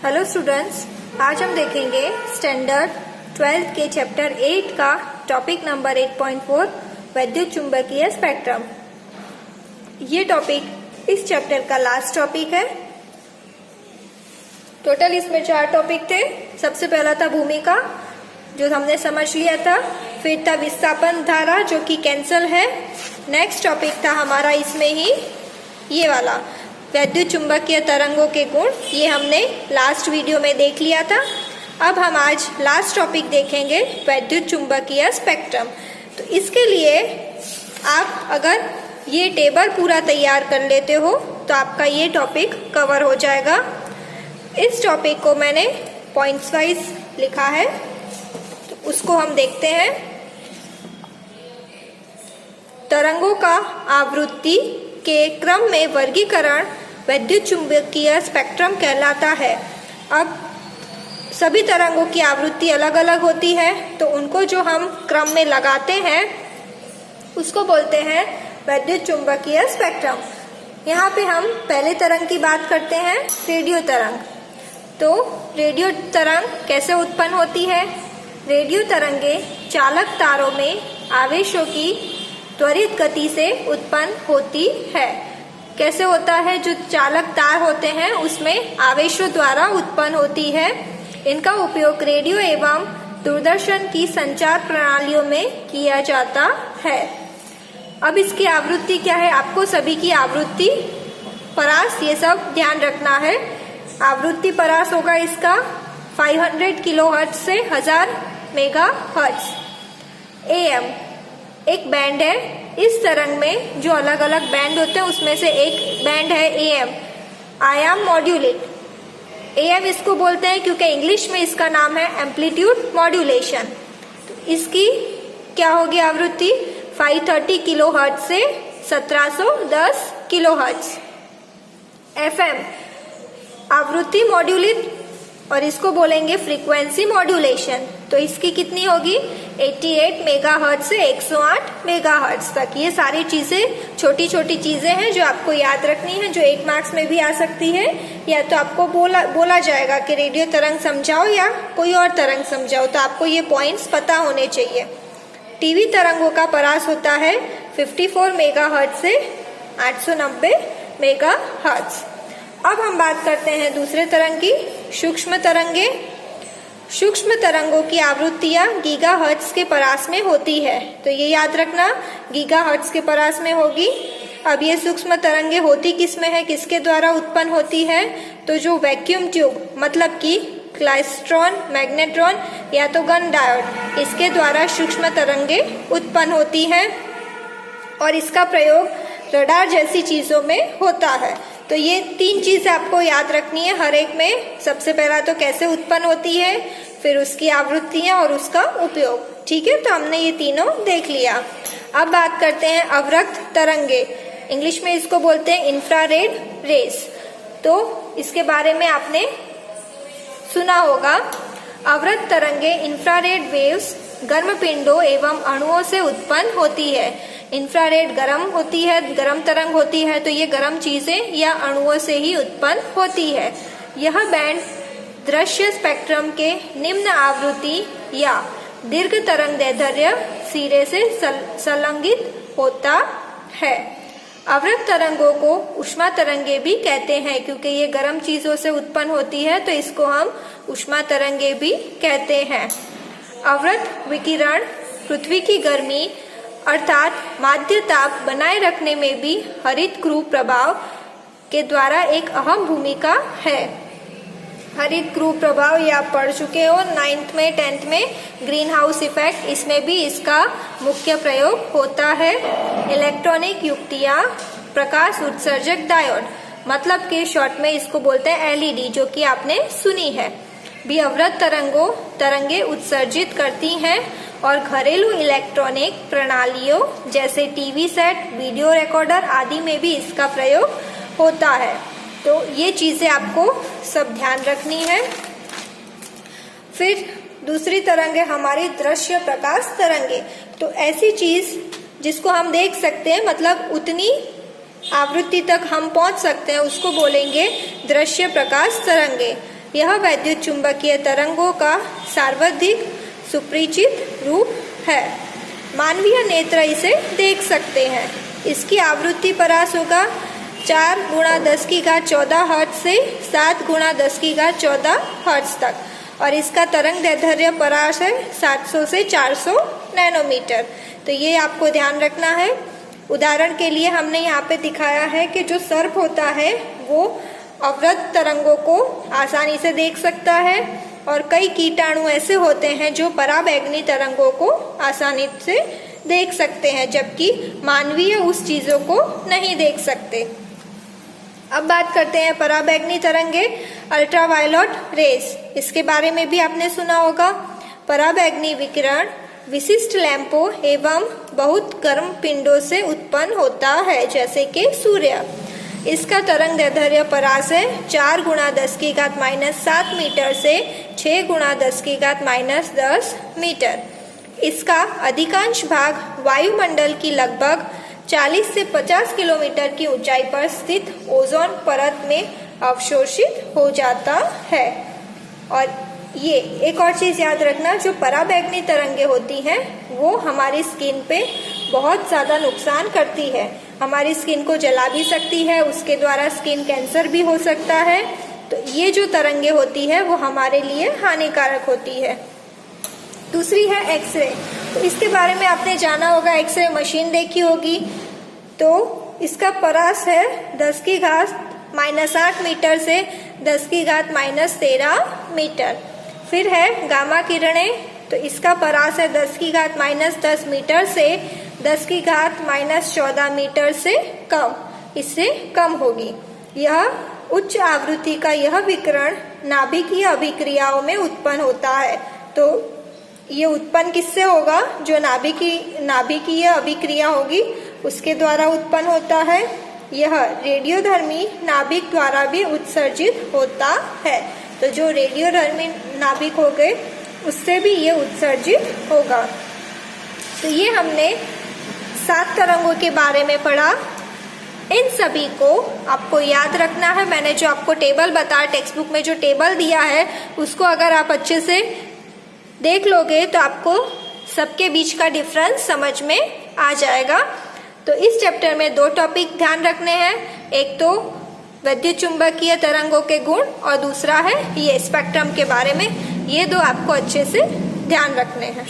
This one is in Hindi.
हेलो स्टूडेंट्स, आज हम देखेंगे स्टैंडर्ड 12th के चैप्टर 8 का टॉपिक नंबर 8.4 वैद्युत चुंबकीय स्पेक्ट्रम। ये टॉपिक इस चैप्टर का लास्ट टॉपिक है। टोटल इसमें 4 टॉपिक थे। सबसे पहला था भूमिका, जो हमने समझ लिया था। फिर था विस्थापन धारा, जो कि कैंसल है। नेक्स्ट टॉपिक था हमारा इसमें ही ये वाला वैद्युत चुंबकीय तरंगों के गुण, ये हमने लास्ट वीडियो में देख लिया था। अब हम आज लास्ट टॉपिक देखेंगे वैद्युत चुंबकीय स्पेक्ट्रम। तो इसके लिए आप अगर ये टेबल पूरा तैयार कर लेते हो तो आपका ये टॉपिक कवर हो जाएगा। इस टॉपिक को मैंने पॉइंट्स वाइज लिखा है, तो उसको हम देखते हैं। तरंगों का आवृत्ति के क्रम में वर्गीकरण वैद्युत चुंबकीय स्पेक्ट्रम कहलाता है। अब सभी तरंगों की आवृत्ति अलग अलग होती है, तो उनको जो हम क्रम में लगाते हैं उसको बोलते हैं वैद्युत चुंबकीय स्पेक्ट्रम। यहाँ पे हम पहले तरंग की बात करते हैं, रेडियो तरंग। तो रेडियो तरंग कैसे उत्पन्न होती है? रेडियो तरंगे चालक तारों में आवेशों की त्वरित गति से उत्पन्न होती है। कैसे होता है? जो चालक तार होते हैं उसमें आवेशों द्वारा उत्पन्न होती है। इनका उपयोग रेडियो एवं दूरदर्शन की संचार प्रणालियों में किया जाता है। अब इसकी आवृत्ति क्या है? आपको सभी की आवृत्ति, परास, ये सब ध्यान रखना है। आवृत्ति परास होगा इसका 500 किलोहर्ट्ज से 1000 मेगाहर्ट्ज। AM एक बैंड है। इस तरंग में जो अलग अलग बैंड होते हैं उसमें से एक बैंड है AM, आयाम मॉड्यूलेट। AM इसको बोलते हैं क्योंकि इंग्लिश में इसका नाम है एम्पलीट्यूड मॉड्यूलेशन। तो इसकी क्या होगी आवृत्ति? 530 किलोहर्ट्ज से 1710 किलोहर्ट्ज। FM आवृत्ति मॉड्यूलेट, और इसको बोलेंगे फ्रीक्वेंसी मॉड्यूलेशन। तो इसकी कितनी होगी? 88 मेगाहर्ट्ज से 108 मेगाहर्ट्ज तक। ये सारी चीजें छोटी छोटी चीजें हैं जो आपको याद रखनी है, जो 1 मार्क्स में भी आ सकती है, या तो आपको बोला जाएगा कि रेडियो तरंग समझाओ या कोई और तरंग समझाओ, तो आपको ये पॉइंट्स पता होने चाहिए। टीवी तरंगों का परास होता है 54 मेगाहर्ट्ज से 890 मेगाहर्ट्ज। अब हम बात करते हैं दूसरे तरंग की, सूक्ष्म तरंगे। सूक्ष्म तरंगों की आवृत्तियां गीगाहर्ट्ज के परास में होती है, तो ये याद रखना, गीगाहर्ट्ज के परास में होगी। अब ये सूक्ष्म तरंगे होती किस में है, किसके द्वारा उत्पन्न होती है? तो जो वैक्यूम ट्यूब, मतलब कि क्लाइस्ट्रॉन, मैग्नेट्रॉन या तो गन डायोड, इसके द्वारा सूक्ष्म तरंगे उत्पन्न होती हैं, और इसका प्रयोग रडार जैसी चीजों में होता है। तो ये 3 चीजें आपको याद रखनी है हर एक में। सबसे पहला तो कैसे उत्पन्न होती है, फिर उसकी आवृत्तियां और उसका उपयोग। ठीक है, तो हमने ये तीनों देख लिया। अब बात करते हैं अवरक्त तरंगे। इंग्लिश में इसको बोलते हैं इंफ्रारेड रेस। तो इसके बारे में आपने सुना होगा। अवरक्त तरंगे इंफ्रारेड वेव्स गर्म पिंडों एवं अणुओं से उत्पन्न होती है। इंफ्रारेड गर्म होती है, गर्म तरंग होती है, तो ये गर्म चीजें या अणुओं से ही उत्पन्न होती है। यह बैंड दृश्य स्पेक्ट्रम के निम्न आवृत्ति या दीर्घ तरंग दैर्ध्य सिरे से संलग्नित होता है। अवरक्त तरंगों को ऊष्मा तरंगे भी कहते हैं, क्योंकि ये गर्म चीजों से उत्पन्न होती है, तो इसको हम ऊष्मा तरंगे भी कहते हैं। अवरक्त विकिरण पृथ्वी की गर्मी अर्थात माध्य ताप बनाए रखने में भी हरितगृह प्रभाव के द्वारा एक अहम भूमिका है। हरितगृह प्रभाव ये आप पढ़ चुके हो 9th में 10th में, ग्रीन हाउस इफेक्ट, इसमें भी इसका मुख्य प्रयोग होता है। इलेक्ट्रॉनिक युक्तियां, प्रकाश उत्सर्जक डायोड, मतलब कि शॉर्ट में इसको बोलते हैं LED, जो कि आपने सुनी है, भी अवरक्त तरंगे उत्सर्जित करती हैं, और घरेलू इलेक्ट्रॉनिक प्रणालियों जैसे टीवी सेट, वीडियो रिकॉर्डर आदि में भी इसका प्रयोग होता है। तो ये चीजें आपको सब ध्यान रखनी है। फिर दूसरी तरंगे हमारी दृश्य प्रकाश तरंगे। तो ऐसी चीज जिसको हम देख सकते हैं, मतलब उतनी आवृत्ति तक हम पहुंच सकते हैं, उसको बोलेंगे दृश्य प्रकाश तरंगे। यह वैद्युत चुंबकीय तरंगों का सर्वाधिक सुपरिचित रूप है। मानवीय नेत्र इसे देख सकते हैं। इसकी आवृत्ति परास होगा 4 × 10⁻14 हर्ट्ज से 7 × 10⁻14 हर्ट्ज तक, और इसका तरंग दैर्ध्य परास है 700 से 400 नैनोमीटर। तो ये आपको ध्यान रखना है। उदाहरण के लिए हमने यहाँ पे दिखाया है कि जो सर्प होता है वो अवरक्त तरंगों को आसानी से देख सकता है, और कई कीटाणु ऐसे होते हैं जो पराबैंगनी तरंगों को आसानी से देख सकते हैं, जबकि मानवीय उस चीज़ों को नहीं देख सकते। अब बात करते हैं पराबैंगनी तरंगे, अल्ट्रावायलेट रेस। इसके बारे में भी आपने सुना होगा। पराबैंगनी विकिरण विशिष्ट लैंपों एवं बहुत गर्म पिंडों से उत्पन्न होता है, जैसे कि सूर्य। इसका तरंग दैर्ध्य परास है 4 × 10⁻⁻7 मीटर से 6 × 10⁻⁻10 मीटर। इसका अधिकांश भाग वायुमंडल की लगभग 40 से 50 किलोमीटर की ऊंचाई पर स्थित ओजोन परत में अवशोषित हो जाता है। और ये एक और चीज़ याद रखना, जो पराबैंगनी तरंगे होती हैं वो हमारी स्किन पे बहुत ज़्यादा नुकसान करती है। हमारी स्किन को जला भी सकती है, उसके द्वारा स्किन कैंसर भी हो सकता है। तो ये जो तरंगे होती है वो हमारे लिए हानिकारक होती है। दूसरी है एक्सरे। तो इसके बारे में आपने जाना होगा, एक्सरे मशीन देखी होगी। तो इसका परास है 10⁻⁻8 मीटर से 10⁻⁻13 मीटर। फिर है गामा किरणें। तो इसका परास है 10⁻⁻10 मीटर से 10⁻⁻14 मीटर से कम, इससे कम होगी। यह उच्च आवृत्ति का यह विकिरण नाभिकीय अभिक्रियाओं में उत्पन्न होता है। तो ये उत्पन्न किससे होगा? जो नाभिकीय अभिक्रिया होगी उसके द्वारा उत्पन्न होता है। यह रेडियोधर्मी नाभिक द्वारा भी उत्सर्जित होता है। तो जो रेडियोधर्मी नाभिक हो गए उससे भी ये उत्सर्जित होगा। तो ये हमने 7 तरंगों के बारे में पढ़ा। इन सभी को आपको याद रखना है। मैंने जो आपको टेबल बताया, टेक्स्ट बुक में जो टेबल दिया है उसको अगर आप अच्छे से देख लोगे तो आपको सबके बीच का डिफरेंस समझ में आ जाएगा। तो इस चैप्टर में 2 टॉपिक ध्यान रखने हैं। एक तो विद्युत चुंबकीय तरंगों के गुण, और दूसरा है ये स्पेक्ट्रम के बारे में। ये 2 आपको अच्छे से ध्यान रखने हैं।